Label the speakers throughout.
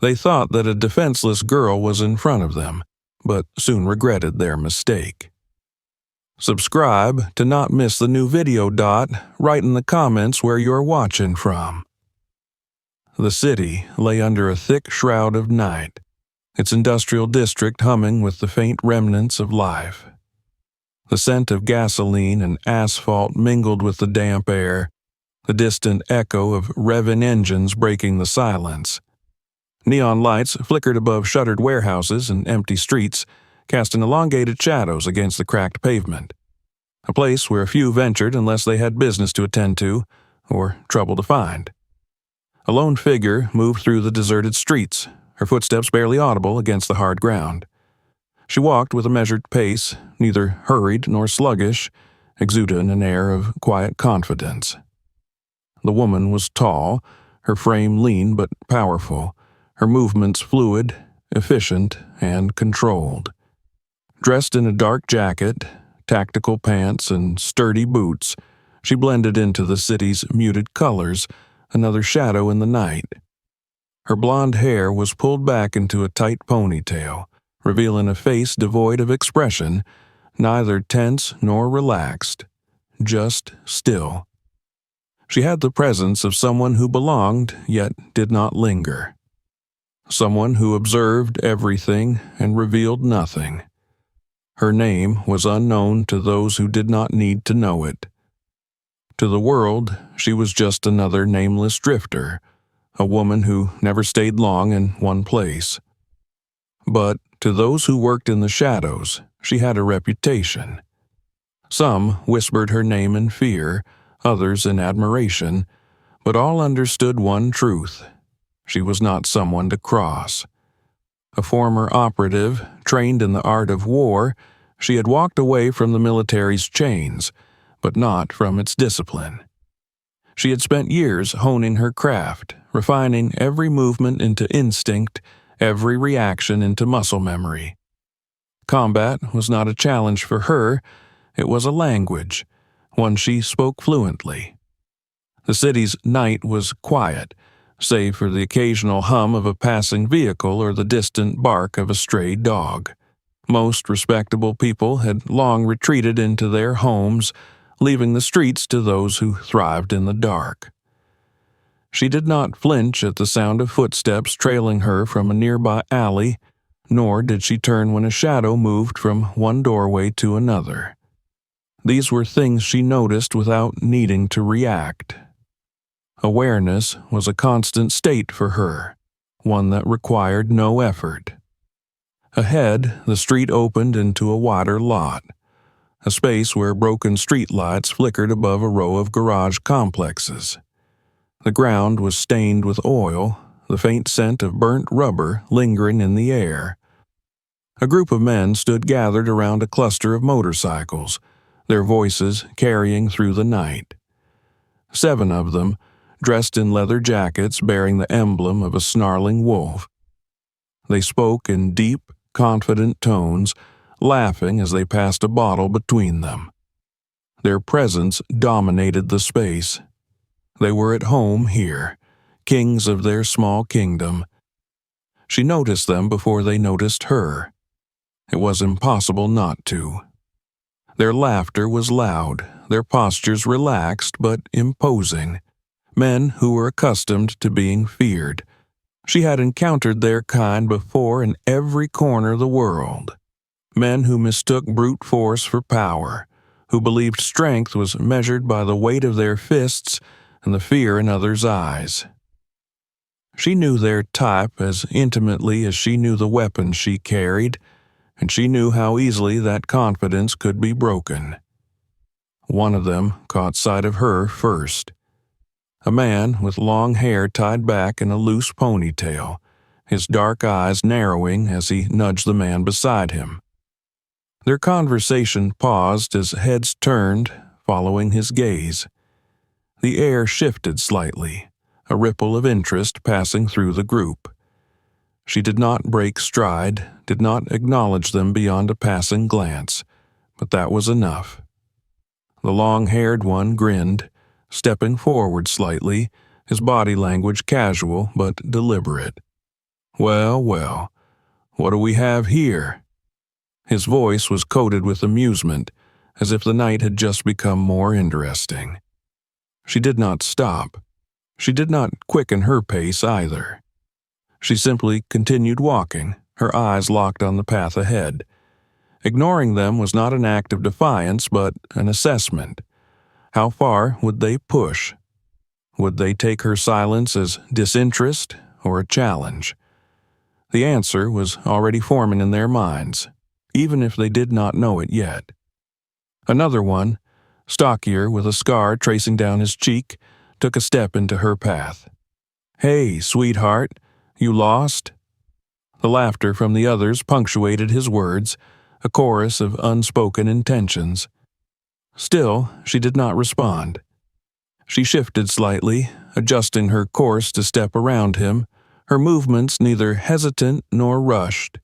Speaker 1: They thought that a defenseless girl was in front of them, but soon regretted their mistake. Subscribe to not miss the new video. Write in the comments where you're watching from. The city lay under a thick shroud of night, its industrial district humming with the faint remnants of life. The scent of gasoline and asphalt mingled with the damp air, the distant echo of revving engines breaking the silence. Neon lights flickered above shuttered warehouses and empty streets, casting elongated shadows against the cracked pavement. A place where few ventured unless they had business to attend to, or trouble to find. A lone figure moved through the deserted streets, her footsteps barely audible against the hard ground. She walked with a measured pace, neither hurried nor sluggish, exuding an air of quiet confidence. The woman was tall, her frame lean but powerful, her movements fluid, efficient, and controlled. Dressed in a dark jacket, tactical pants, and sturdy boots, she blended into the city's muted colors, another shadow in the night. Her blonde hair was pulled back into a tight ponytail, revealing a face devoid of expression, neither tense nor relaxed, just still. She had the presence of someone who belonged yet did not linger. Someone who observed everything and revealed nothing. Her name was unknown to those who did not need to know it. To the world, she was just another nameless drifter, a woman who never stayed long in one place. But to those who worked in the shadows, she had a reputation. Some whispered her name in fear, others in admiration, but all understood one truth: she was not someone to cross. A former operative, trained in the art of war, she had walked away from the military's chains, but not from its discipline. She had spent years honing her craft, refining every movement into instinct, every reaction into muscle memory. Combat was not a challenge for her, it was a language, one she spoke fluently. The city's night was quiet, save for the occasional hum of a passing vehicle or the distant bark of a stray dog. Most respectable people had long retreated into their homes, leaving the streets to those who thrived in the dark. She did not flinch at the sound of footsteps trailing her from a nearby alley, nor did she turn when a shadow moved from one doorway to another. These were things she noticed without needing to react. Awareness was a constant state for her, one that required no effort. Ahead, the street opened into a wider lot, a space where broken streetlights flickered above a row of garage complexes. The ground was stained with oil, the faint scent of burnt rubber lingering in the air. A group of men stood gathered around a cluster of motorcycles, their voices carrying through the night. 7 of them, dressed in leather jackets bearing the emblem of a snarling wolf. They spoke in deep, confident tones, laughing as they passed a bottle between them. Their presence dominated the space. They were at home here, kings of their small kingdom. She noticed them before they noticed her. It was impossible not to. Their laughter was loud, their postures relaxed but imposing. Men who were accustomed to being feared. She had encountered their kind before in every corner of the world. Men who mistook brute force for power, who believed strength was measured by the weight of their fists and the fear in others' eyes. She knew their type as intimately as she knew the weapons she carried, and she knew how easily that confidence could be broken. One of them caught sight of her first. A man with long hair tied back in a loose ponytail, his dark eyes narrowing as he nudged the man beside him. Their conversation paused as heads turned, following his gaze. The air shifted slightly, a ripple of interest passing through the group. She did not break stride, did not acknowledge them beyond a passing glance, but that was enough. The long-haired one grinned, stepping forward slightly, his body language casual but deliberate. Well, well, what do we have here?" His voice was coated with amusement, as if the night had just become more interesting. She did not stop. She did not quicken her pace either. She simply continued walking, her eyes locked on the path ahead. Ignoring them was not an act of defiance, but an assessment. How far would they push? Would they take her silence as disinterest or a challenge? The answer was already forming in their minds, even if they did not know it yet. Another one, stockier with a scar tracing down his cheek, took a step into her path. "Hey, sweetheart, you lost?" The laughter from the others punctuated his words, a chorus of unspoken intentions. Still, she did not respond. She shifted slightly, adjusting her course to step around him, her movements neither hesitant nor rushed.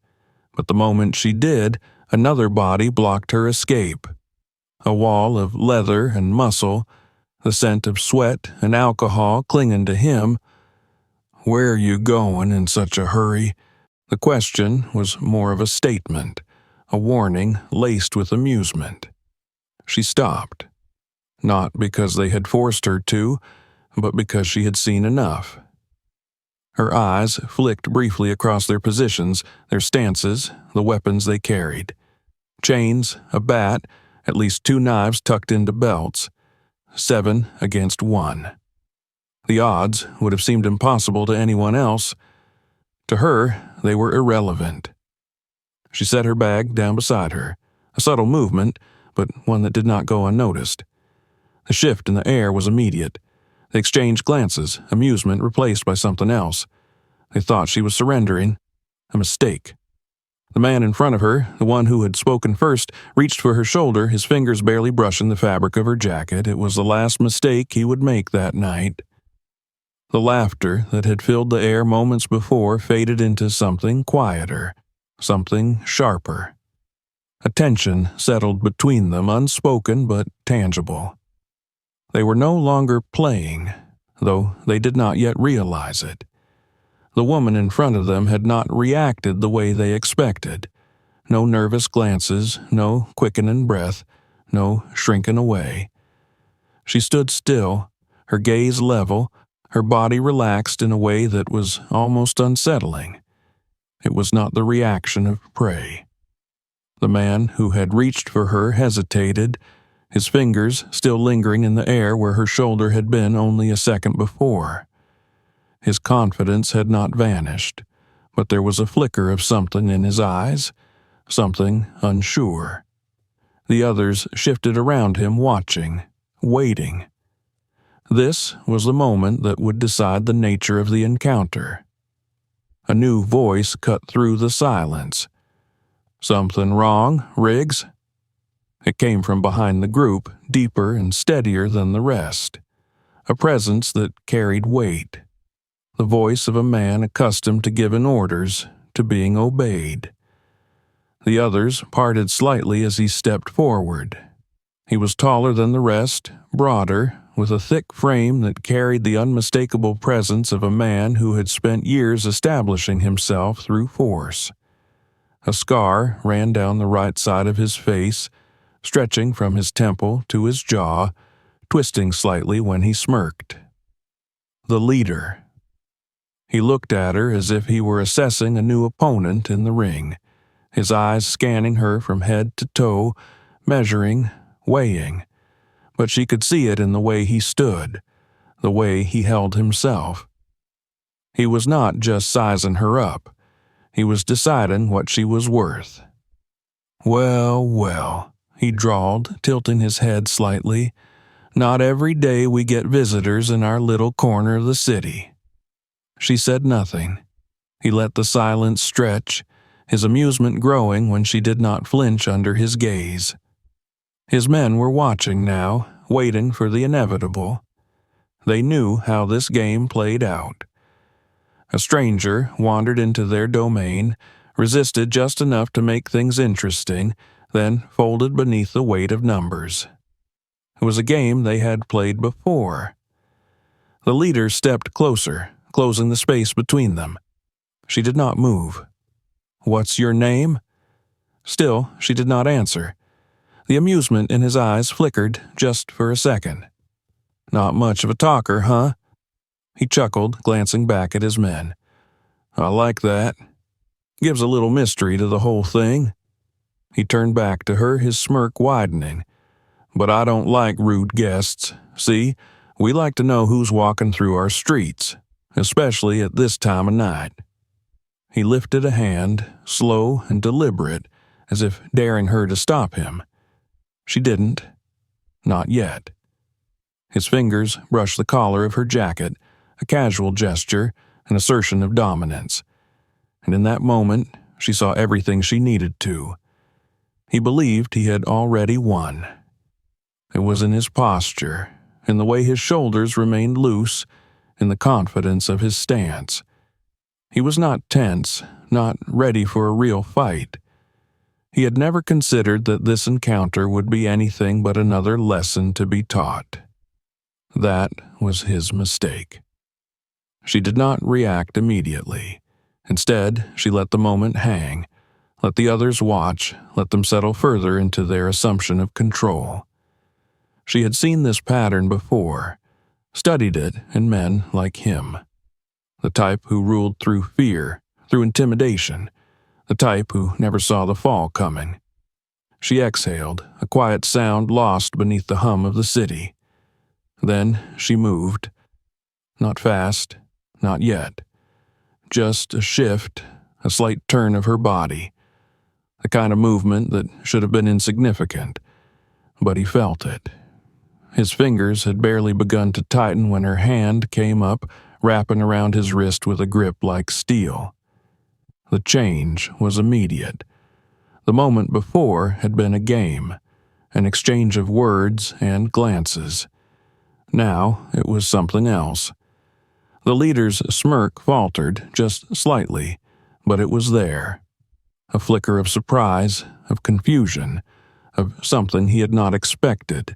Speaker 1: But the moment she did, another body blocked her escape. A wall of leather and muscle, the scent of sweat and alcohol clinging to him. "Where are you going in such a hurry?" The question was more of a statement, a warning laced with amusement. She stopped. Not because they had forced her to, but because she had seen enough. Her eyes flicked briefly across their positions, their stances, the weapons they carried. Chains, a bat, at least 2 knives tucked into belts. 7 against 1. The odds would have seemed impossible to anyone else. To her, they were irrelevant. She set her bag down beside her, a subtle movement, but one that did not go unnoticed. The shift in the air was immediate. They exchanged glances, amusement replaced by something else. They thought she was surrendering. A mistake. The man in front of her, the one who had spoken first, reached for her shoulder, his fingers barely brushing the fabric of her jacket. It was the last mistake he would make that night. The laughter that had filled the air moments before faded into something quieter, something sharper. A tension settled between them, unspoken but tangible. They were no longer playing, though they did not yet realize it. The woman in front of them had not reacted the way they expected. No nervous glances, no quickening breath, no shrinking away. She stood still, her gaze level, her body relaxed in a way that was almost unsettling. It was not the reaction of prey. The man who had reached for her hesitated, his fingers still lingering in the air where her shoulder had been only a second before. His confidence had not vanished, but there was a flicker of something in his eyes, something unsure. The others shifted around him, watching, waiting. This was the moment that would decide the nature of the encounter. A new voice cut through the silence. "Something wrong, Riggs?" It came from behind the group, deeper and steadier than the rest. A presence that carried weight. The voice of a man accustomed to giving orders, to being obeyed. The others parted slightly as he stepped forward. He was taller than the rest, broader, with a thick frame that carried the unmistakable presence of a man who had spent years establishing himself through force. A scar ran down the right side of his face, stretching from his temple to his jaw, twisting slightly when he smirked. The leader. He looked at her as if he were assessing a new opponent in the ring, his eyes scanning her from head to toe, measuring, weighing. But she could see it in the way he stood, the way he held himself. He was not just sizing her up. He was deciding what she was worth. "Well, well," he drawled, tilting his head slightly. "Not every day we get visitors in our little corner of the city." She said nothing. He let the silence stretch, his amusement growing when she did not flinch under his gaze. His men were watching now, waiting for the inevitable. They knew how this game played out. A stranger wandered into their domain, resisted just enough to make things interesting, then folded beneath the weight of numbers. It was a game they had played before. The leader stepped closer, closing the space between them. She did not move. "What's your name?" Still, she did not answer. The amusement in his eyes flickered just for a second. "Not much of a talker, huh?" He chuckled, glancing back at his men. "I like that. Gives a little mystery to the whole thing." He turned back to her, his smirk widening. "But I don't like rude guests. See, we like to know who's walking through our streets, especially at this time of night." He lifted a hand, slow and deliberate, as if daring her to stop him. She didn't. Not yet. His fingers brushed the collar of her jacket, a casual gesture, an assertion of dominance. And in that moment, she saw everything she needed to. He believed he had already won. It was in his posture, in the way his shoulders remained loose, in the confidence of his stance. He was not tense, not ready for a real fight. He had never considered that this encounter would be anything but another lesson to be taught. That was his mistake. She did not react immediately. Instead, she let the moment hang, let the others watch, let them settle further into their assumption of control. She had seen this pattern before, studied it in men like him. The type who ruled through fear, through intimidation, the type who never saw the fall coming. She exhaled, a quiet sound lost beneath the hum of the city. Then she moved. Not fast, not yet. Just a shift, a slight turn of her body. The kind of movement that should have been insignificant. But he felt it. His fingers had barely begun to tighten when her hand came up, wrapping around his wrist with a grip like steel. The change was immediate. The moment before had been a game, an exchange of words and glances. Now it was something else. The leader's smirk faltered just slightly, but it was there. A flicker of surprise, of confusion, of something he had not expected.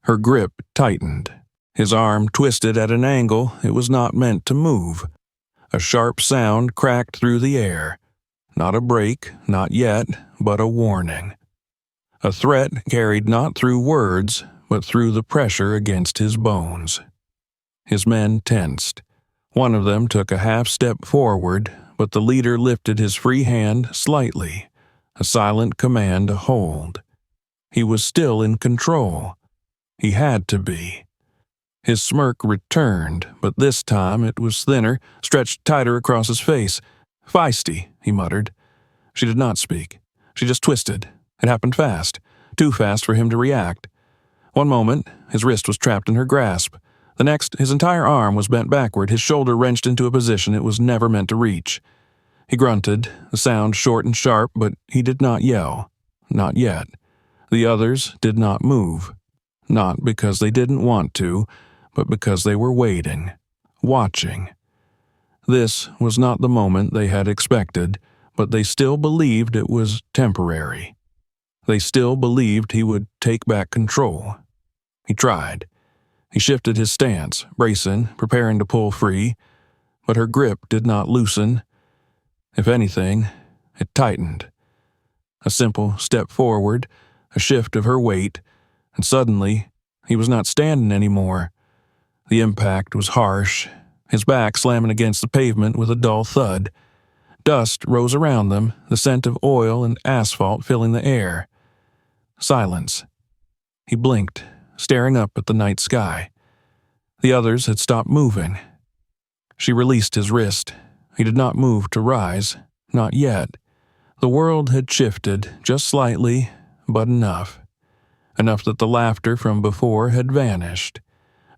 Speaker 1: Her grip tightened. His arm twisted at an angle it was not meant to move. A sharp sound cracked through the air. Not a break, not yet, but a warning. A threat carried not through words, but through the pressure against his bones. His men tensed. One of them took a half step forward, but the leader lifted his free hand slightly, a silent command to hold. He was still in control. He had to be. His smirk returned, but this time it was thinner, stretched tighter across his face. "Feisty," he muttered. She did not speak. She just twisted. It happened fast, too fast for him to react. One moment, his wrist was trapped in her grasp. The next, his entire arm was bent backward, his shoulder wrenched into a position it was never meant to reach. He grunted, the sound short and sharp, but he did not yell. Not yet. The others did not move. Not because they didn't want to, but because they were waiting, watching. This was not the moment they had expected, but they still believed it was temporary. They still believed he would take back control. He tried. He shifted his stance, bracing, preparing to pull free, but her grip did not loosen. If anything, it tightened. A simple step forward, a shift of her weight, and suddenly he was not standing anymore. The impact was harsh, his back slamming against the pavement with a dull thud. Dust rose around them, the scent of oil and asphalt filling the air. Silence. He blinked, staring up at the night sky. The others had stopped moving. She released his wrist. He did not move to rise. Not yet. The world had shifted, just slightly, but enough. Enough that the laughter from before had vanished.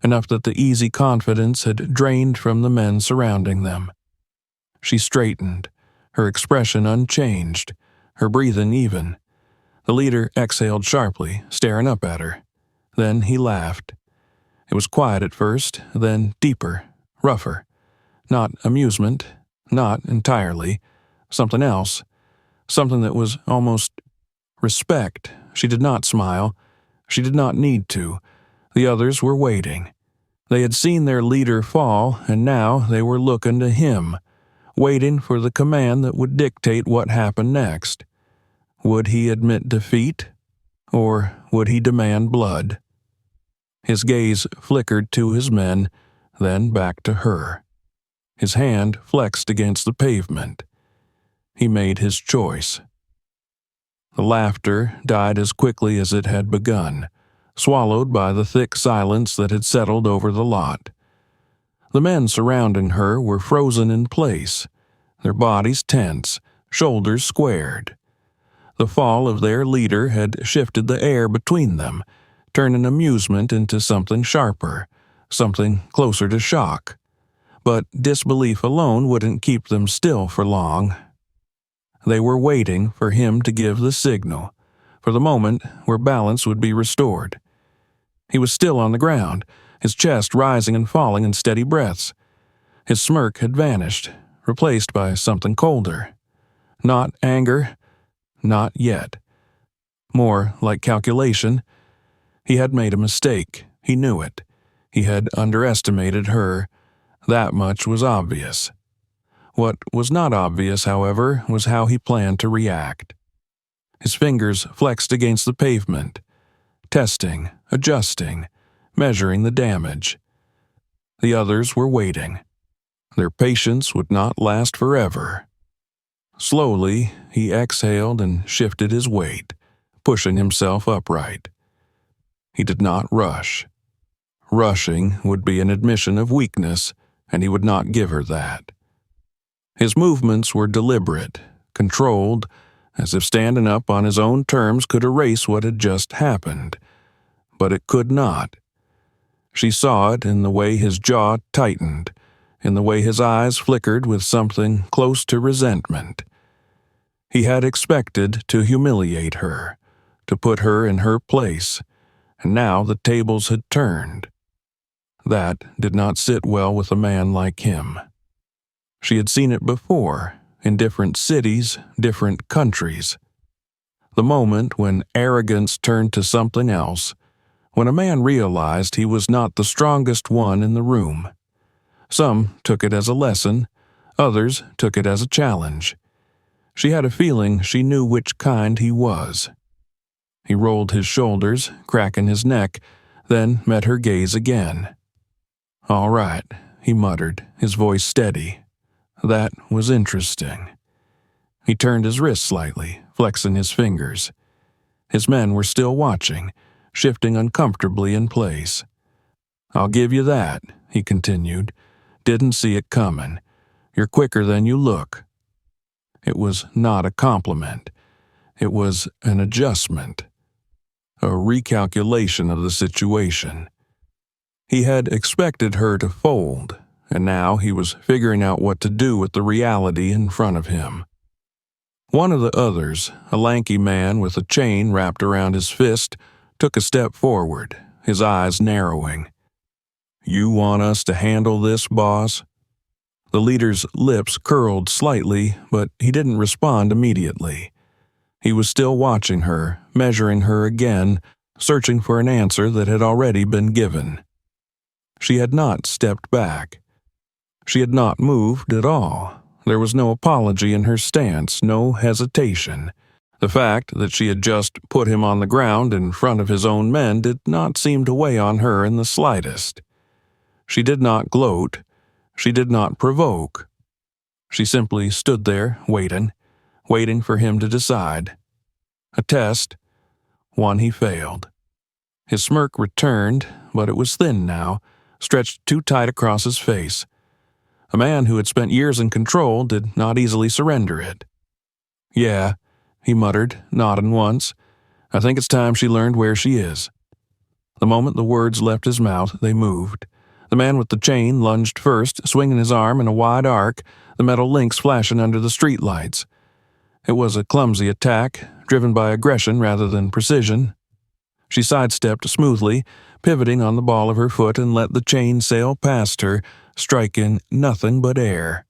Speaker 1: Enough that the easy confidence had drained from the men surrounding them. She straightened, her expression unchanged, her breathing even. The leader exhaled sharply, staring up at her. Then he laughed. It was quiet at first, then deeper, rougher. Not amusement, not entirely. Something else. Something that was almost respect. She did not smile. She did not need to. The others were waiting. They had seen their leader fall, and now they were looking to him, waiting for the command that would dictate what happened next. Would he admit defeat, or would he demand blood? His gaze flickered to his men, then back to her. His hand flexed against the pavement. He made his choice. The laughter died as quickly as it had begun, swallowed by the thick silence that had settled over the lot. The men surrounding her were frozen in place, their bodies tense, shoulders squared. The fall of their leader had shifted the air between them, turning amusement into something sharper, something closer to shock. But disbelief alone wouldn't keep them still for long. They were waiting for him to give the signal, for the moment where balance would be restored. He was still on the ground, his chest rising and falling in steady breaths. His smirk had vanished, replaced by something colder. Not anger, not yet. More like calculation. He had made a mistake. He knew it. He had underestimated her. That much was obvious. What was not obvious, however, was how he planned to react. His fingers flexed against the pavement, testing, adjusting, measuring the damage. The others were waiting. Their patience would not last forever. Slowly, he exhaled and shifted his weight, pushing himself upright. He did not rush. Rushing would be an admission of weakness, and he would not give her that. His movements were deliberate, controlled, as if standing up on his own terms could erase what had just happened. But it could not. She saw it in the way his jaw tightened, in the way his eyes flickered with something close to resentment. He had expected to humiliate her, to put her in her place, and now the tables had turned. That did not sit well with a man like him. She had seen it before, in different cities, different countries. The moment when arrogance turned to something else, when a man realized he was not the strongest one in the room. Some took it as a lesson, others took it as a challenge. She had a feeling she knew which kind he was. He rolled his shoulders, cracking his neck, then met her gaze again. "All right," he muttered, his voice steady. That was interesting. He turned his wrist slightly, flexing his fingers. His men were still watching, shifting uncomfortably in place. "I'll give you that," he continued. "Didn't see it coming. You're quicker than you look." It was not a compliment. It was an adjustment, a recalculation of the situation. He had expected her to fold, and now he was figuring out what to do with the reality in front of him. One of the others, a lanky man with a chain wrapped around his fist, took a step forward, his eyes narrowing. "You want us to handle this, boss?" The leader's lips curled slightly, but he didn't respond immediately. He was still watching her, measuring her again, searching for an answer that had already been given. She had not stepped back. She had not moved at all. There was no apology in her stance, no hesitation. The fact that she had just put him on the ground in front of his own men did not seem to weigh on her in the slightest. She did not gloat. She did not provoke. She simply stood there, waiting for him to decide. A test, one he failed. His smirk returned, but it was thin now, stretched too tight across his face. A man who had spent years in control did not easily surrender it. "Yeah," he muttered, nodding once. "I think it's time she learned where she is." The moment the words left his mouth, they moved. The man with the chain lunged first, swinging his arm in a wide arc, the metal links flashing under the streetlights. It was a clumsy attack, driven by aggression rather than precision. She sidestepped smoothly, pivoting on the ball of her foot, and let the chain sail past her, striking nothing but air.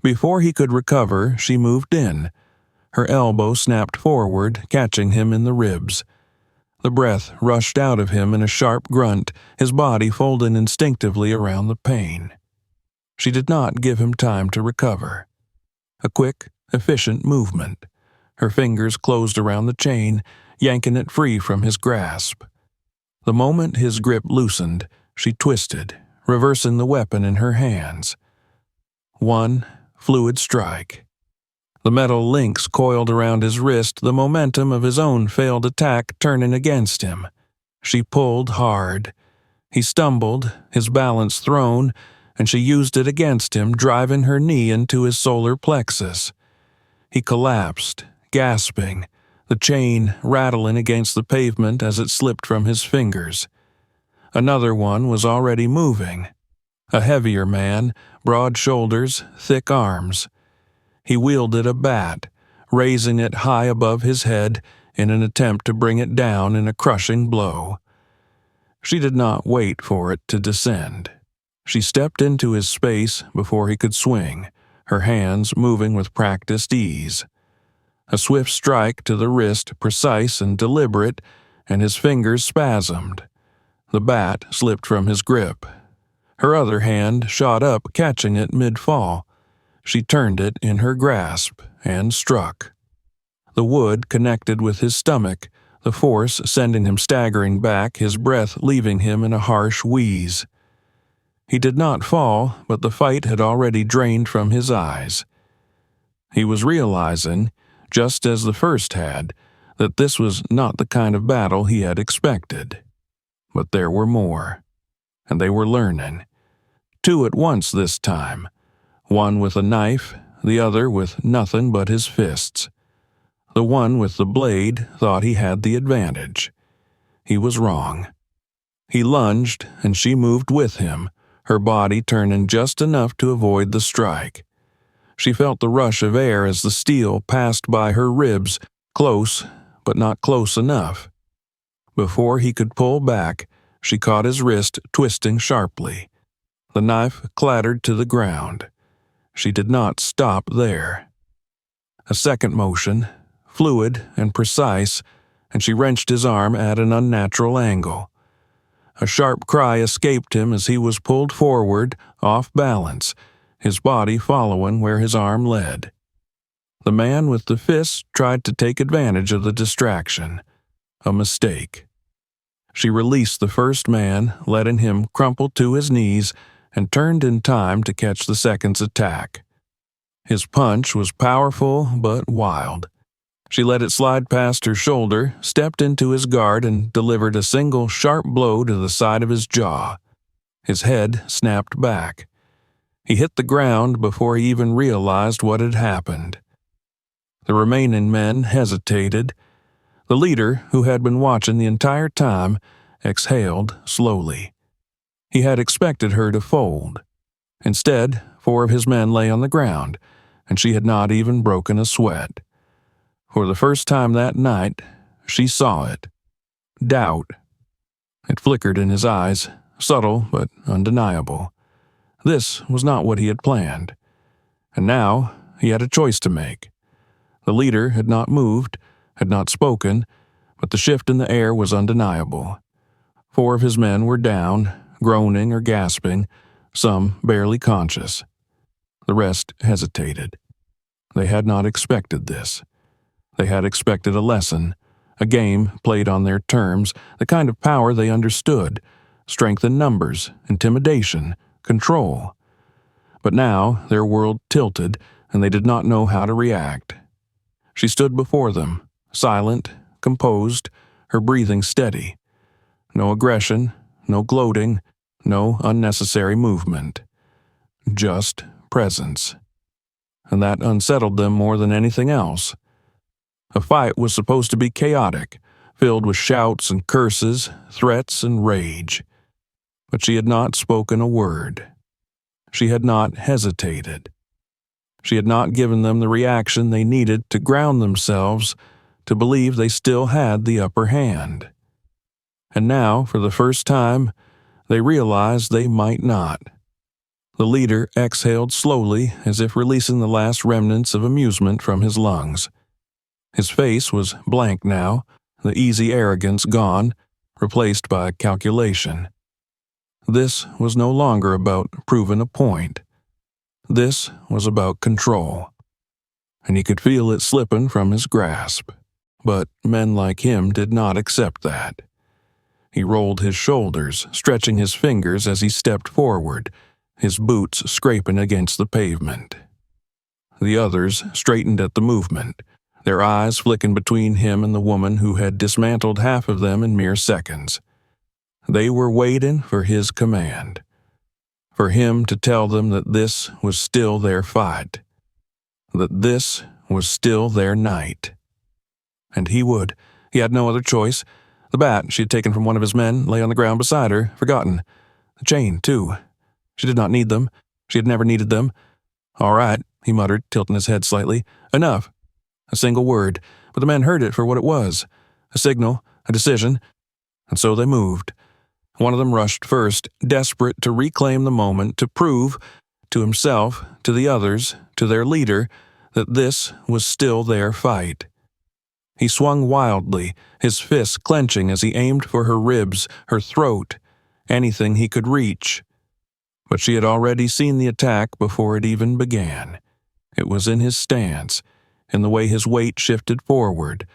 Speaker 1: Before he could recover, she moved in. Her elbow snapped forward, catching him in the ribs. The breath rushed out of him in a sharp grunt, his body folding instinctively around the pain. She did not give him time to recover. A quick, efficient movement. Her fingers closed around the chain, yanking it free from his grasp. The moment his grip loosened, she twisted, reversing the weapon in her hands. One fluid strike. The metal links coiled around his wrist, the momentum of his own failed attack turning against him. She pulled hard. He stumbled, his balance thrown, and she used it against him, driving her knee into his solar plexus. He collapsed, gasping, the chain rattling against the pavement as it slipped from his fingers. Another one was already moving. A heavier man, broad shoulders, thick arms. He wielded a bat, raising it high above his head in an attempt to bring it down in a crushing blow. She did not wait for it to descend. She stepped into his space before he could swing, her hands moving with practiced ease. A swift strike to the wrist, precise and deliberate, and his fingers spasmed. The bat slipped from his grip. Her other hand shot up, catching it mid-fall. She turned it in her grasp and struck. The wood connected with his stomach, the force sending him staggering back, his breath leaving him in a harsh wheeze. He did not fall, but the fight had already drained from his eyes. He was realizing, just as the first had, that this was not the kind of battle he had expected. But there were more, and they were learning. Two at once this time, one with a knife, the other with nothing but his fists. The one with the blade thought he had the advantage. He was wrong. He lunged, and she moved with him, her body turning just enough to avoid the strike. She felt the rush of air as the steel passed by her ribs, close, but not close enough. Before he could pull back, she caught his wrist, twisting sharply. The knife clattered to the ground. She did not stop there. A second motion, fluid and precise, and she wrenched his arm at an unnatural angle. A sharp cry escaped him as he was pulled forward, off balance, his body following where his arm led. The man with the fist tried to take advantage of the distraction. A mistake. She released the first man, letting him crumple to his knees, and turned in time to catch the second's attack. His punch was powerful but wild. She let it slide past her shoulder, stepped into his guard, and delivered a single sharp blow to the side of his jaw. His head snapped back. He hit the ground before he even realized what had happened. The remaining men hesitated. The leader, who had been watching the entire time, exhaled slowly. He had expected her to fold. Instead, 4 of his men lay on the ground, and she had not even broken a sweat. For the first time that night, she saw it. Doubt. It flickered in his eyes, subtle but undeniable. This was not what he had planned. And now he had a choice to make. The leader had not moved, had not spoken, but the shift in the air was undeniable. 4 of his men were down, groaning or gasping, some barely conscious. The rest hesitated. They had not expected this. They had expected a lesson, a game played on their terms, the kind of power they understood, strength in numbers, intimidation, control. But now their world tilted, and they did not know how to react. She stood before them, silent, composed, her breathing steady. No aggression, no gloating, no unnecessary movement. Just presence. And that unsettled them more than anything else. A fight was supposed to be chaotic, filled with shouts and curses, threats and rage. But she had not spoken a word. She had not hesitated. She had not given them the reaction they needed to ground themselves, to believe they still had the upper hand. And now, for the first time, they realized they might not. The leader exhaled slowly, as if releasing the last remnants of amusement from his lungs. His face was blank now, the easy arrogance gone, replaced by calculation. This was no longer about proving a point. This was about control, and he could feel it slipping from his grasp. But men like him did not accept that. He rolled his shoulders, stretching his fingers as he stepped forward, his boots scraping against the pavement. The others straightened at the movement, their eyes flicking between him and the woman who had dismantled half of them in mere seconds. They were waiting for his command, for him to tell them that this was still their fight, that this was still their night. And he would. He had no other choice. The bat she had taken from one of his men lay on the ground beside her, forgotten. The chain, too. She did not need them. She had never needed them. "All right," he muttered, tilting his head slightly. "Enough." A single word, but the men heard it for what it was. A signal, a decision. And so they moved. One of them rushed first, desperate to reclaim the moment, to prove, to himself, to the others, to their leader, that this was still their fight. He swung wildly, his fists clenching as he aimed for her ribs, her throat, anything he could reach. But she had already seen the attack before it even began. It was in his stance, in the way his weight shifted forward,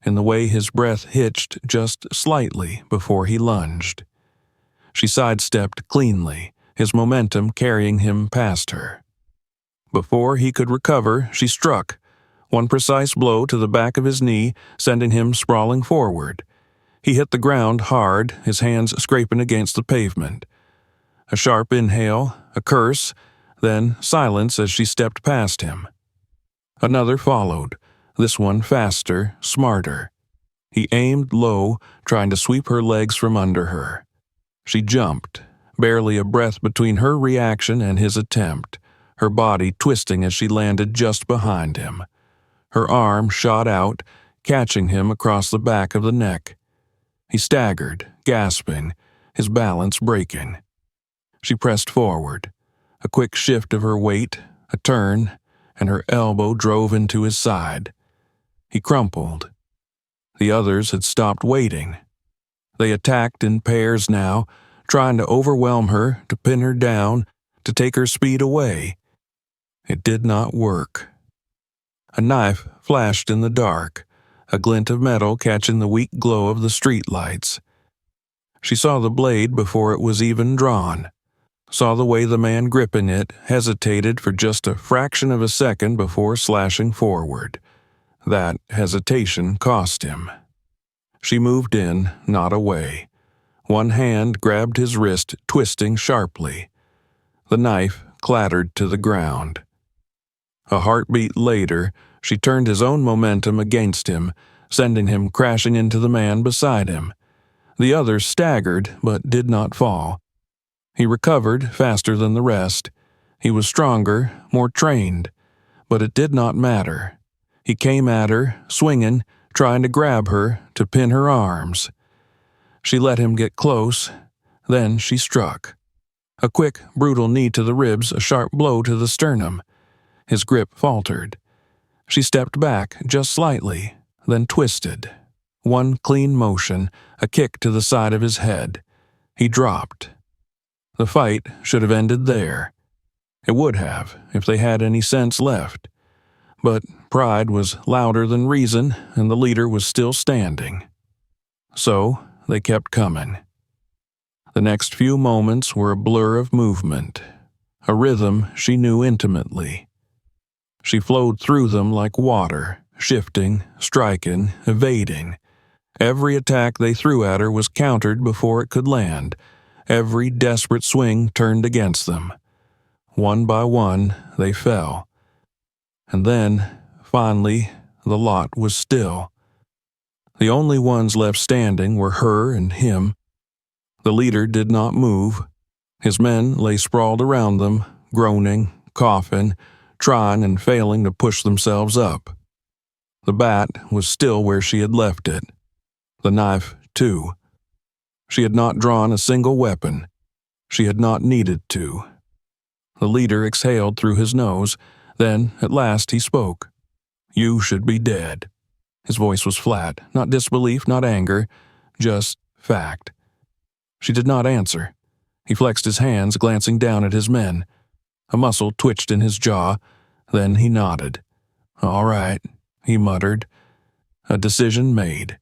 Speaker 1: in the way his breath hitched just slightly before he lunged. She sidestepped cleanly, his momentum carrying him past her. Before he could recover, she struck, one precise blow to the back of his knee, sending him sprawling forward. He hit the ground hard, his hands scraping against the pavement. A sharp inhale, a curse, then silence as she stepped past him. Another followed, this one faster, smarter. He aimed low, trying to sweep her legs from under her. She jumped, barely a breath between her reaction and his attempt, her body twisting as she landed just behind him. Her arm shot out, catching him across the back of the neck. He staggered, gasping, his balance breaking. She pressed forward. A quick shift of her weight, a turn, and her elbow drove into his side. He crumpled. The others had stopped waiting. They attacked in pairs now, trying to overwhelm her, to pin her down, to take her speed away. It did not work. A knife flashed in the dark, a glint of metal catching the weak glow of the street lights. She saw the blade before it was even drawn, saw the way the man gripping it hesitated for just a fraction of a second before slashing forward. That hesitation cost him. She moved in, not away. One hand grabbed his wrist, twisting sharply. The knife clattered to the ground. A heartbeat later, she turned his own momentum against him, sending him crashing into the man beside him. The other staggered, but did not fall. He recovered faster than the rest. He was stronger, more trained. But it did not matter. He came at her, swinging, trying to grab her, to pin her arms. She let him get close. Then she struck. A quick, brutal knee to the ribs, a sharp blow to the sternum. His grip faltered. She stepped back just slightly, then twisted. One clean motion, a kick to the side of his head. He dropped. The fight should have ended there. It would have, if they had any sense left. But pride was louder than reason, and the leader was still standing. So they kept coming. The next few moments were a blur of movement, a rhythm she knew intimately. She flowed through them like water, shifting, striking, evading. Every attack they threw at her was countered before it could land. Every desperate swing turned against them. One by one, they fell. And then, finally, the lot was still. The only ones left standing were her and him. The leader did not move. His men lay sprawled around them, groaning, coughing, trying and failing to push themselves up. The bat was still where she had left it. The knife, too. She had not drawn a single weapon. She had not needed to. The leader exhaled through his nose. Then, at last, he spoke. "You should be dead." His voice was flat, not disbelief, not anger, just fact. She did not answer. He flexed his hands, glancing down at his men. A muscle twitched in his jaw, then he nodded. "All right," he muttered. A decision made.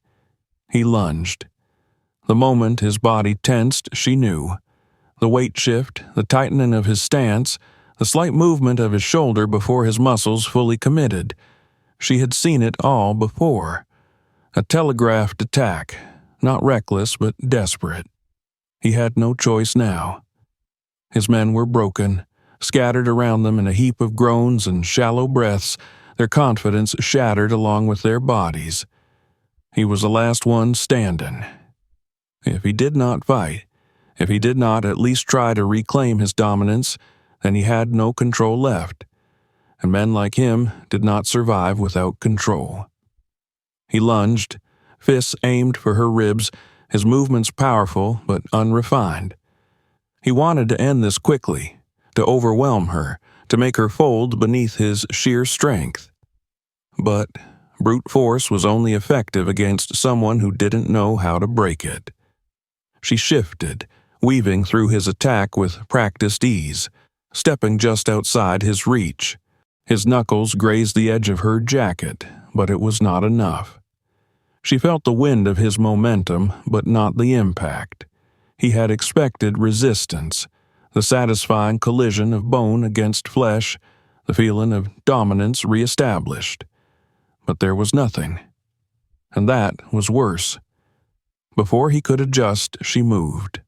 Speaker 1: He lunged. The moment his body tensed, she knew. The weight shift, the tightening of his stance, the slight movement of his shoulder before his muscles fully committed. She had seen it all before. A telegraphed attack, not reckless but desperate. He had no choice now. His men were broken, scattered around them in a heap of groans and shallow breaths, their confidence shattered along with their bodies. He was the last one standing. If he did not fight, if he did not at least try to reclaim his dominance, then he had no control left, and men like him did not survive without control. He lunged, fists aimed for her ribs, his movements powerful but unrefined. He wanted to end this quickly, to overwhelm her, to make her fold beneath his sheer strength. But brute force was only effective against someone who didn't know how to break it. She shifted, weaving through his attack with practiced ease, stepping just outside his reach. His knuckles grazed the edge of her jacket, but it was not enough. She felt the wind of his momentum, but not the impact. He had expected resistance, the satisfying collision of bone against flesh, the feeling of dominance reestablished. But there was nothing. And that was worse. Before he could adjust, she moved.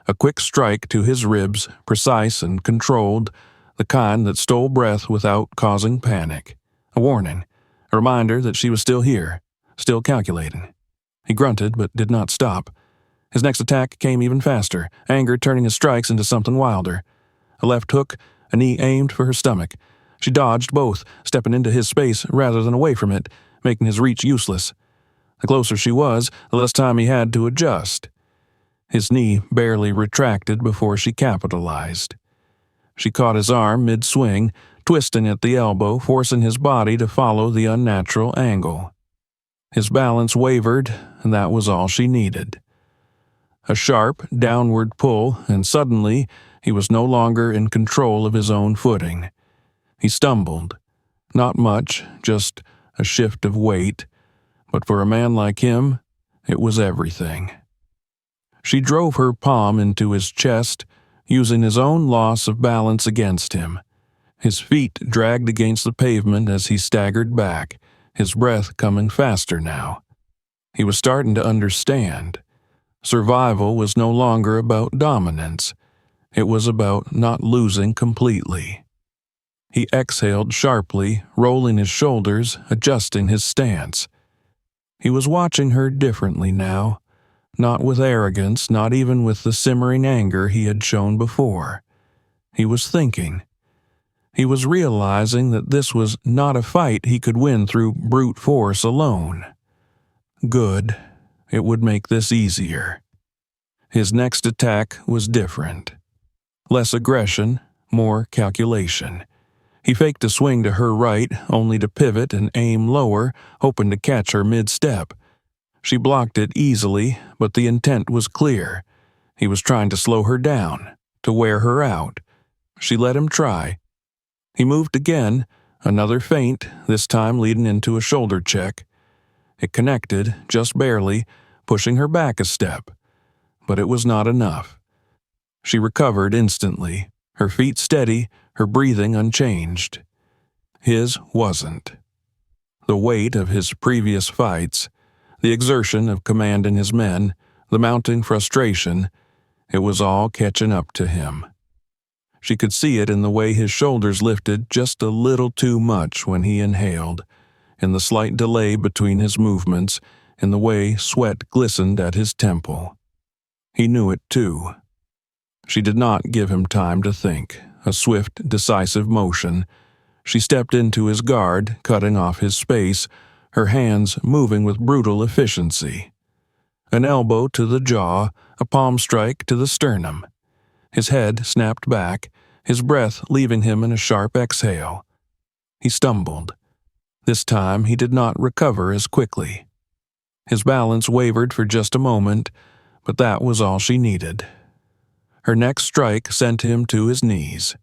Speaker 1: A quick strike to his ribs, precise and controlled, the kind that stole breath without causing panic. A warning, a reminder that she was still here, still calculating. He grunted but did not stop. His next attack came even faster, anger turning his strikes into something wilder. A left hook, a knee aimed for her stomach. She dodged both, stepping into his space rather than away from it, making his reach useless. The closer she was, the less time he had to adjust. His knee barely retracted before she capitalized. She caught his arm mid-swing, twisting at the elbow, forcing his body to follow the unnatural angle. His balance wavered, and that was all she needed. A sharp, downward pull, and suddenly he was no longer in control of his own footing. He stumbled. Not much, just a shift of weight, but for a man like him, it was everything. She drove her palm into his chest, using his own loss of balance against him. His feet dragged against the pavement as he staggered back, his breath coming faster now. He was starting to understand. Survival was no longer about dominance. It was about not losing completely. He exhaled sharply, rolling his shoulders, adjusting his stance. He was watching her differently now, not with arrogance, not even with the simmering anger he had shown before. He was thinking. He was realizing that this was not a fight he could win through brute force alone. Good. It would make this easier. His next attack was different. Less aggression, more calculation. He faked a swing to her right, only to pivot and aim lower, hoping to catch her mid-step. She blocked it easily, but the intent was clear. He was trying to slow her down, to wear her out. She let him try. He moved again, another feint, this time leading into a shoulder check. It connected, just barely, pushing her back a step. But it was not enough. She recovered instantly, her feet steady, her breathing unchanged. His wasn't. The weight of his previous fights, the exertion of commanding his men, the mounting frustration, it was all catching up to him. She could see it in the way his shoulders lifted just a little too much when he inhaled, in the slight delay between his movements, in the way sweat glistened at his temple. He knew it too. She did not give him time to think, a swift, decisive motion. She stepped into his guard, cutting off his space, her hands moving with brutal efficiency. An elbow to the jaw, a palm strike to the sternum. His head snapped back, his breath leaving him in a sharp exhale. He stumbled. This time he did not recover as quickly. His balance wavered for just a moment, but that was all she needed. Her next strike sent him to his knees.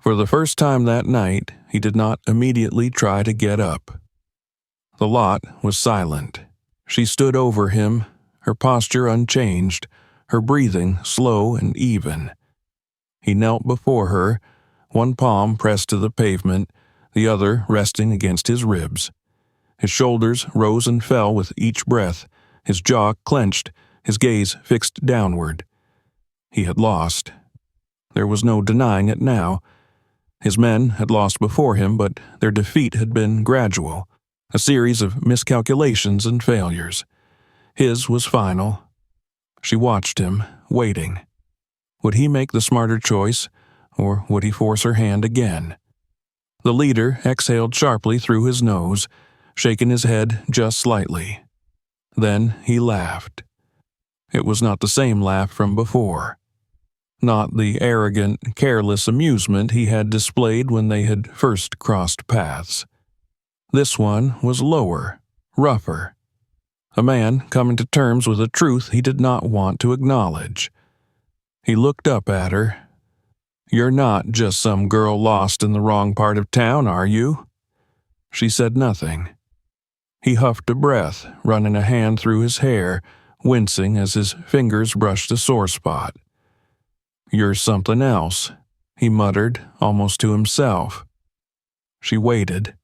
Speaker 1: For the first time that night, he did not immediately try to get up. The lot was silent. She stood over him, her posture unchanged, her breathing slow and even. He knelt before her, one palm pressed to the pavement, the other resting against his ribs. His shoulders rose and fell with each breath, his jaw clenched, his gaze fixed downward. He had lost. There was no denying it now. His men had lost before him, but their defeat had been gradual, a series of miscalculations and failures. His was final. She watched him, waiting. Would he make the smarter choice, or would he force her hand again? The leader exhaled sharply through his nose, shaking his head just slightly. Then he laughed. It was not the same laugh from before. Not the arrogant, careless amusement he had displayed when they had first crossed paths. This one was lower, rougher. A man coming to terms with a truth he did not want to acknowledge. He looked up at her. "You're not just some girl lost in the wrong part of town, are you?" She said nothing. He huffed a breath, running a hand through his hair, wincing as his fingers brushed a sore spot. "You're something else," he muttered, almost to himself. She waited.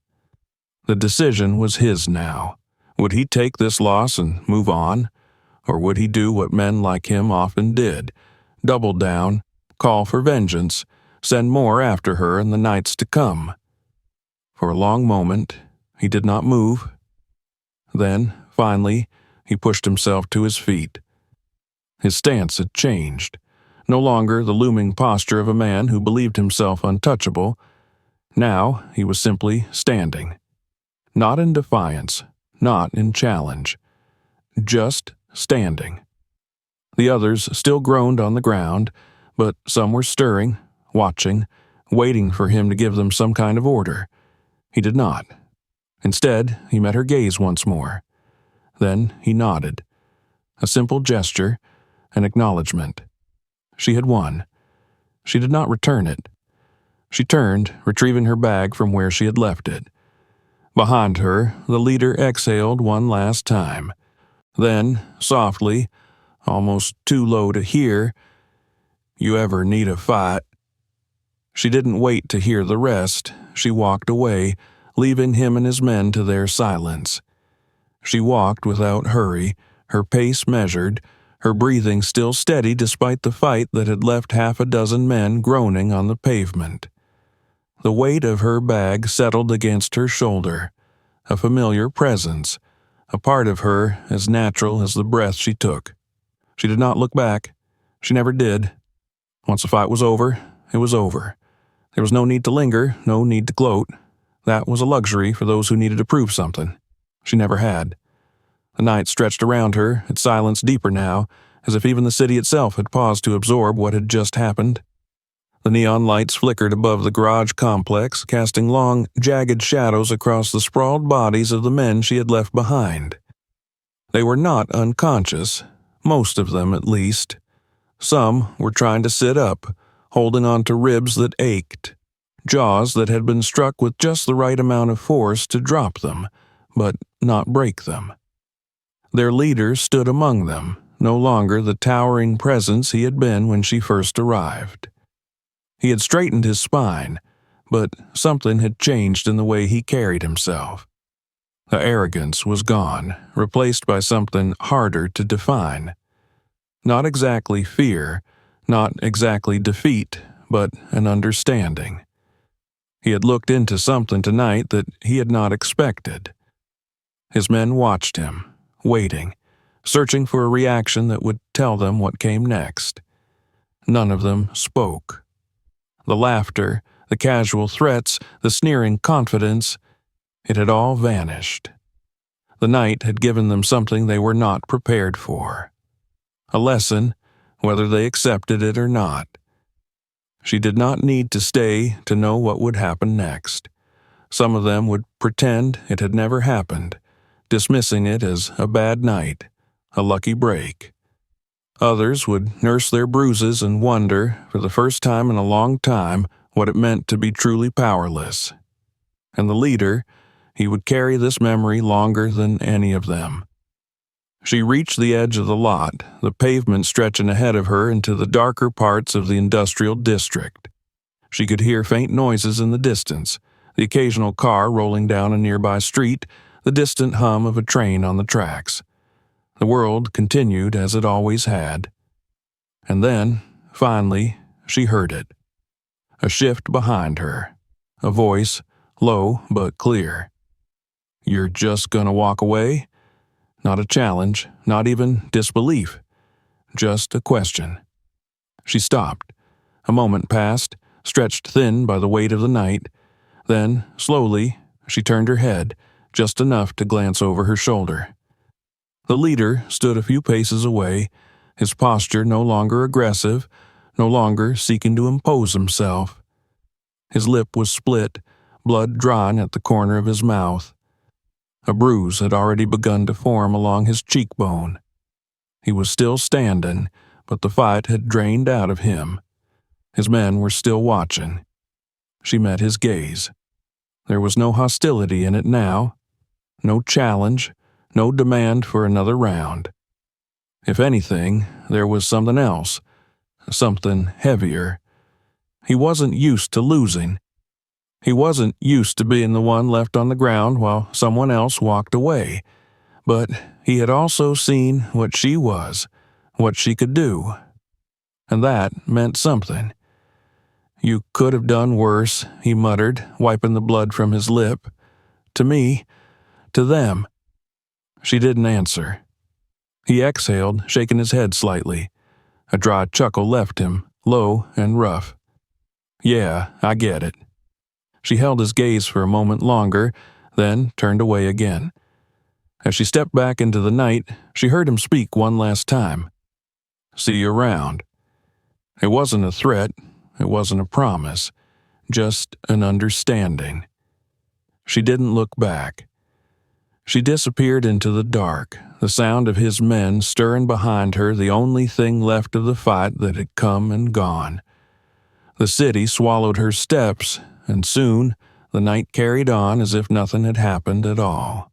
Speaker 1: The decision was his now. Would he take this loss and move on? Or would he do what men like him often did? Double down, call for vengeance, send more after her in the nights to come. For a long moment, he did not move. Then, finally, he pushed himself to his feet. His stance had changed. No longer the looming posture of a man who believed himself untouchable. Now he was simply standing. Not in defiance, not in challenge. Just standing. The others still groaned on the ground, but some were stirring, watching, waiting for him to give them some kind of order. He did not. Instead, he met her gaze once more. Then he nodded. A simple gesture, an acknowledgement. She had won. She did not return it. She turned, retrieving her bag from where she had left it. Behind her, the leader exhaled one last time. Then, softly, almost too low to hear, "You ever need a fight?" She didn't wait to hear the rest. She walked away, leaving him and his men to their silence. She walked without hurry, her pace measured, her breathing still steady despite the fight that had left half a dozen men groaning on the pavement. The weight of her bag settled against her shoulder, a familiar presence, a part of her as natural as the breath she took. She did not look back. She never did. Once the fight was over, it was over. There was no need to linger, no need to gloat. That was a luxury for those who needed to prove something. She never had. The night stretched around her, its silence deeper now, as if even the city itself had paused to absorb what had just happened. The neon lights flickered above the garage complex, casting long, jagged shadows across the sprawled bodies of the men she had left behind. They were not unconscious, most of them at least. Some were trying to sit up, holding on to ribs that ached, jaws that had been struck with just the right amount of force to drop them, but not break them. Their leader stood among them, no longer the towering presence he had been when she first arrived. He had straightened his spine, but something had changed in the way he carried himself. The arrogance was gone, replaced by something harder to define. Not exactly fear, not exactly defeat, but an understanding. He had looked into something tonight that he had not expected. His men watched him, waiting, searching for a reaction that would tell them what came next. None of them spoke. The laughter, the casual threats, the sneering confidence, it had all vanished. The night had given them something they were not prepared for. A lesson, whether they accepted it or not. She did not need to stay to know what would happen next. Some of them would pretend it had never happened, dismissing it as a bad night, a lucky break. Others would nurse their bruises and wonder, for the first time in a long time, what it meant to be truly powerless. And the leader, he would carry this memory longer than any of them. She reached the edge of the lot, the pavement stretching ahead of her into the darker parts of the industrial district. She could hear faint noises in the distance, the occasional car rolling down a nearby street, the distant hum of a train on the tracks. The world continued as it always had. And then, finally, she heard it. A shift behind her. A voice, low but clear. "You're just gonna walk away?" Not a challenge, not even disbelief. Just a question. She stopped. A moment passed, stretched thin by the weight of the night. Then, slowly, she turned her head, just enough to glance over her shoulder. The leader stood a few paces away, his posture no longer aggressive, no longer seeking to impose himself. His lip was split, blood drying at the corner of his mouth. A bruise had already begun to form along his cheekbone. He was still standing, but the fight had drained out of him. His men were still watching. She met his gaze. There was no hostility in it now, no challenge, no demand for another round. If anything, there was something else, something heavier. He wasn't used to losing. He wasn't used to being the one left on the ground while someone else walked away. But he had also seen what she was, what she could do. And that meant something. "You could have done worse," he muttered, wiping the blood from his lip. "To me, to them." She didn't answer. He exhaled, shaking his head slightly. A dry chuckle left him, low and rough. "Yeah, I get it." She held his gaze for a moment longer, then turned away again. As she stepped back into the night, she heard him speak one last time. "See you around." It wasn't a threat, it wasn't a promise, just an understanding. She didn't look back. She disappeared into the dark, the sound of his men stirring behind her, the only thing left of the fight that had come and gone. The city swallowed her steps, and soon the night carried on as if nothing had happened at all.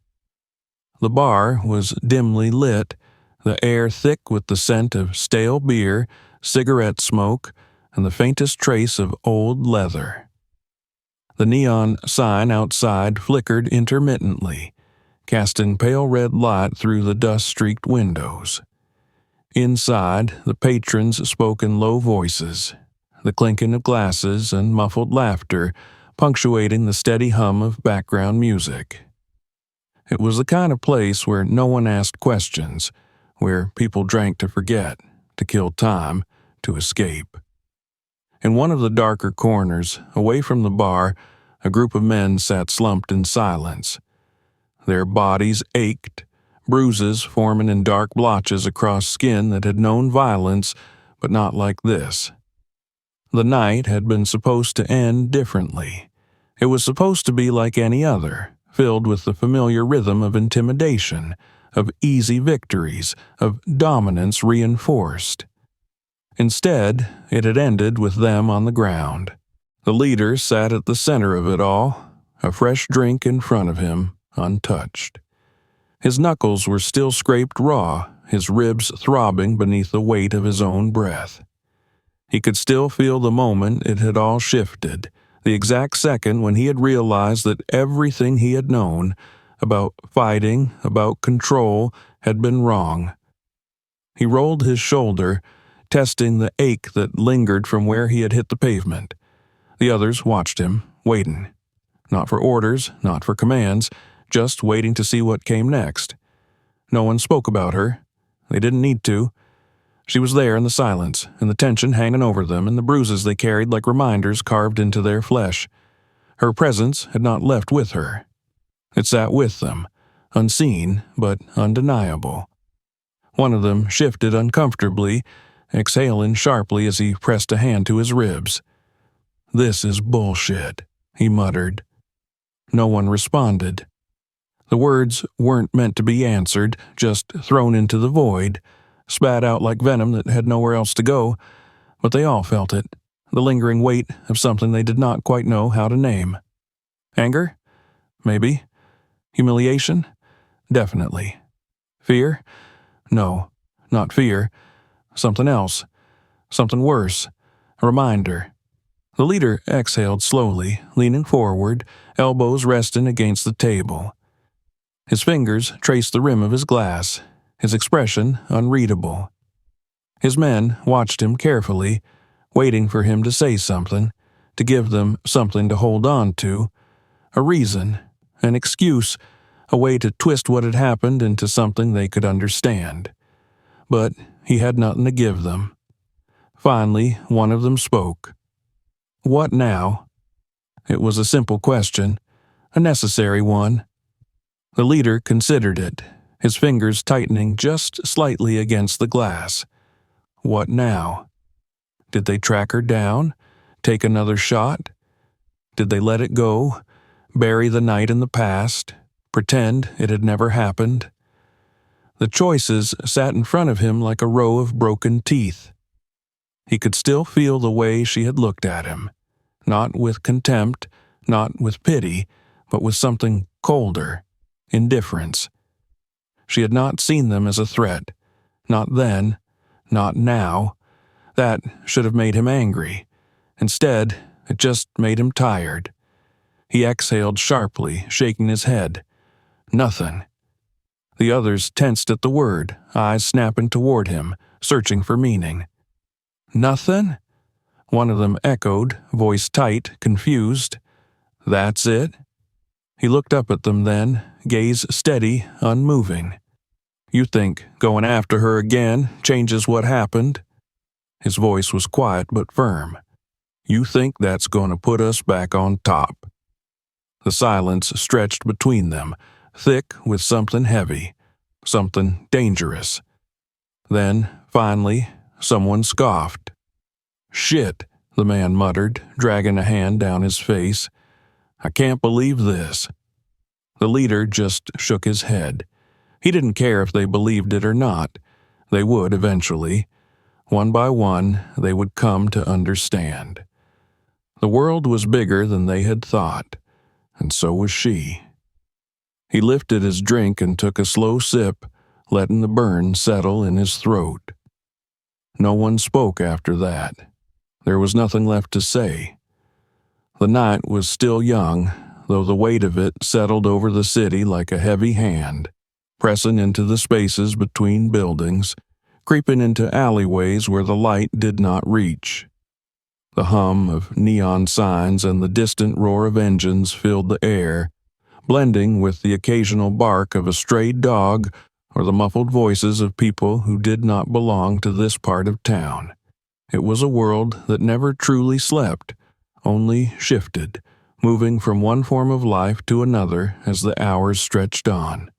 Speaker 1: The bar was dimly lit, the air thick with the scent of stale beer, cigarette smoke, and the faintest trace of old leather. The neon sign outside flickered intermittently, casting pale red light through the dust-streaked windows. Inside, the patrons spoke in low voices, the clinking of glasses and muffled laughter punctuating the steady hum of background music. It was the kind of place where no one asked questions, where people drank to forget, to kill time, to escape. In one of the darker corners, away from the bar, a group of men sat slumped in silence. Their bodies ached, bruises forming in dark blotches across skin that had known violence, but not like this. The night had been supposed to end differently. It was supposed to be like any other, filled with the familiar rhythm of intimidation, of easy victories, of dominance reinforced. Instead, it had ended with them on the ground. The leader sat at the center of it all, a fresh drink in front of him, untouched. His knuckles were still scraped raw, his ribs throbbing beneath the weight of his own breath. He could still feel the moment it had all shifted, the exact second when he had realized that everything he had known about fighting, about control, had been wrong. He rolled his shoulder, testing the ache that lingered from where he had hit the pavement. The others watched him, waiting. Not for orders, not for commands, just waiting to see what came next. No one spoke about her. They didn't need to. She was there in the silence, and the tension hanging over them, and the bruises they carried like reminders carved into their flesh. Her presence had not left with her. It sat with them, unseen but undeniable. One of them shifted uncomfortably, exhaling sharply as he pressed a hand to his ribs. "This is bullshit," he muttered. No one responded. The words weren't meant to be answered, just thrown into the void, spat out like venom that had nowhere else to go, but they all felt it. the lingering weight of something they did not quite know how to name. Anger? Maybe. Humiliation? Definitely. Fear? No, not fear. Something else. Something worse. A reminder. The leader exhaled slowly, leaning forward, elbows resting against the table. His fingers traced the rim of his glass, his expression unreadable. His men watched him carefully, waiting for him to say something, to give them something to hold on to, a reason, an excuse, a way to twist what had happened into something they could understand. But he had nothing to give them. Finally, one of them spoke. What now? It was a simple question, a necessary one. The leader considered it, his fingers tightening just slightly against the glass. What now? Did they track her down? Take another shot? Did they let it go? Bury the night in the past? Pretend it had never happened? The choices sat in front of him like a row of broken teeth. He could still feel the way she had looked at him, not with contempt, not with pity, but with something colder, indifference. She had not seen them as a threat, not then, not now. That should have made him angry. Instead, it just made him tired. He exhaled sharply, shaking his head. Nothing. The others tensed at the word, eyes snapping toward him, searching for meaning. Nothing? One of them echoed, voice tight, confused. That's it? He looked up at them then, gaze steady, unmoving. You think going after her again changes what happened? His voice was quiet but firm. You think that's going to put us back on top? The silence stretched between them, thick with something heavy, something dangerous. Then, finally, someone scoffed. Shit, the man muttered, dragging a hand down his face. I can't believe this. The leader just shook his head. He didn't care if they believed it or not. They would eventually. One by one, they would come to understand. The world was bigger than they had thought, and so was she. He lifted his drink and took a slow sip, letting the burn settle in his throat. No one spoke after that. There was nothing left to say. The night was still young, though the weight of it settled over the city like a heavy hand, pressing into the spaces between buildings, creeping into alleyways where the light did not reach. The hum of neon signs and the distant roar of engines filled the air, blending with the occasional bark of a strayed dog or the muffled voices of people who did not belong to this part of town. It was a world that never truly slept, only shifted, moving from one form of life to another as the hours stretched on.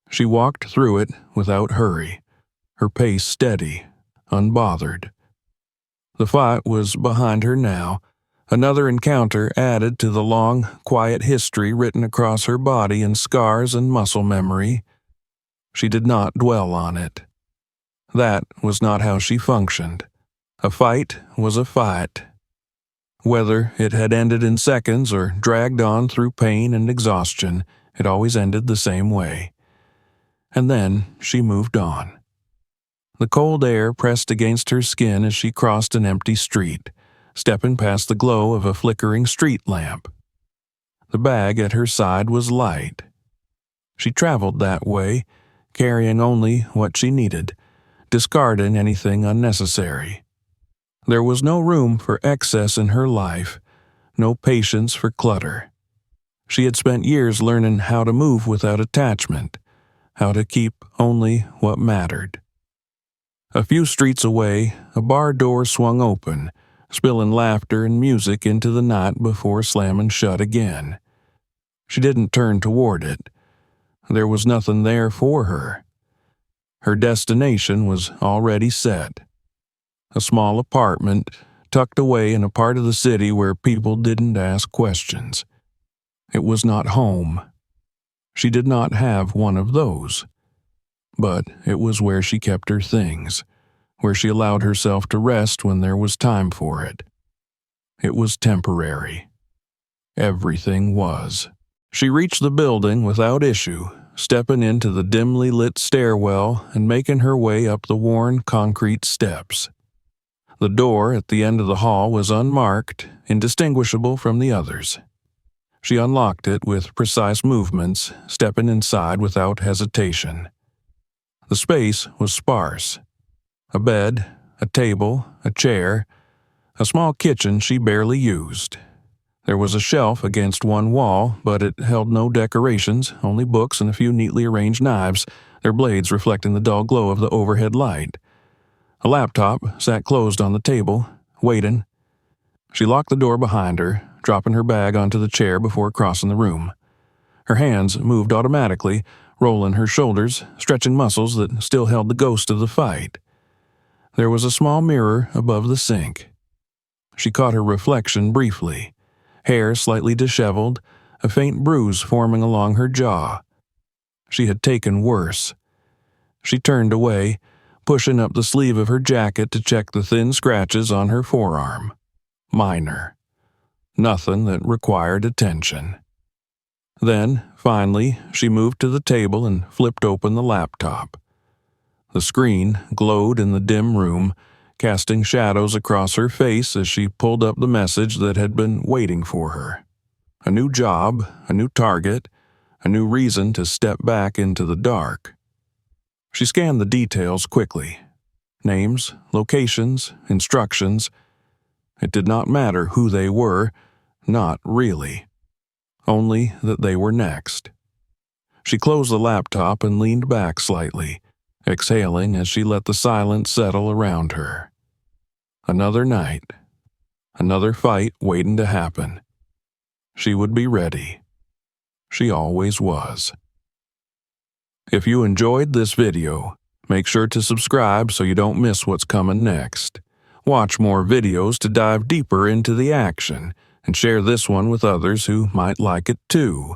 Speaker 1: She walked through it without hurry, her pace steady, unbothered. The fight was behind her now, another encounter added to the long, quiet history written across her body in scars and muscle memory. She did not dwell on it. That was not how she functioned. A fight was a fight. Whether it had ended in seconds or dragged on through pain and exhaustion, it always ended the same way. And then she moved on. The cold air pressed against her skin as she crossed an empty street, stepping past the glow of a flickering street lamp. The bag at her side was light. She traveled that way, carrying only what she needed, discarding anything unnecessary. There was no room for excess in her life, no patience for clutter. She had spent years learning how to move without attachment, how to keep only what mattered. A few streets away, a bar door swung open, spilling laughter and music into the night before slamming shut again. She didn't turn toward it. There was nothing there for her. Her destination was already set. A small apartment, tucked away in a part of the city where people didn't ask questions. It was not home. She did not have one of those. But it was where she kept her things, where she allowed herself to rest when there was time for it. It was temporary. Everything was. She reached the building without issue, stepping into the dimly lit stairwell and making her way up the worn concrete steps. The door at the end of the hall was unmarked, indistinguishable from the others. She unlocked it with precise movements, stepping inside without hesitation. The space was sparse. A bed, a table, a chair, a small kitchen she barely used. There was a shelf against one wall, but it held no decorations, only books and a few neatly arranged knives, their blades reflecting the dull glow of the overhead light. A laptop sat closed on the table, waiting. She locked the door behind her, dropping her bag onto the chair before crossing the room. Her hands moved automatically, rolling her shoulders, stretching muscles that still held the ghost of the fight. There was a small mirror above the sink. She caught her reflection briefly. Hair slightly disheveled, a faint bruise forming along her jaw. She had taken worse. She turned away, pushing up the sleeve of her jacket to check the thin scratches on her forearm. Minor. Nothing that required attention. Then, finally, she moved to the table and flipped open the laptop. The screen glowed in the dim room, casting shadows across her face as she pulled up the message that had been waiting for her. A new job, a new target, a new reason to step back into the dark. She scanned the details quickly. Names, locations, instructions. It did not matter who they were, not really. Only that they were next. She closed the laptop and leaned back slightly, exhaling as she let the silence settle around her. Another night. Another fight waiting to happen. She would be ready. She always was. If you enjoyed this video, make sure to subscribe so you don't miss what's coming next. Watch more videos to dive deeper into the action, and share this one with others who might like it too.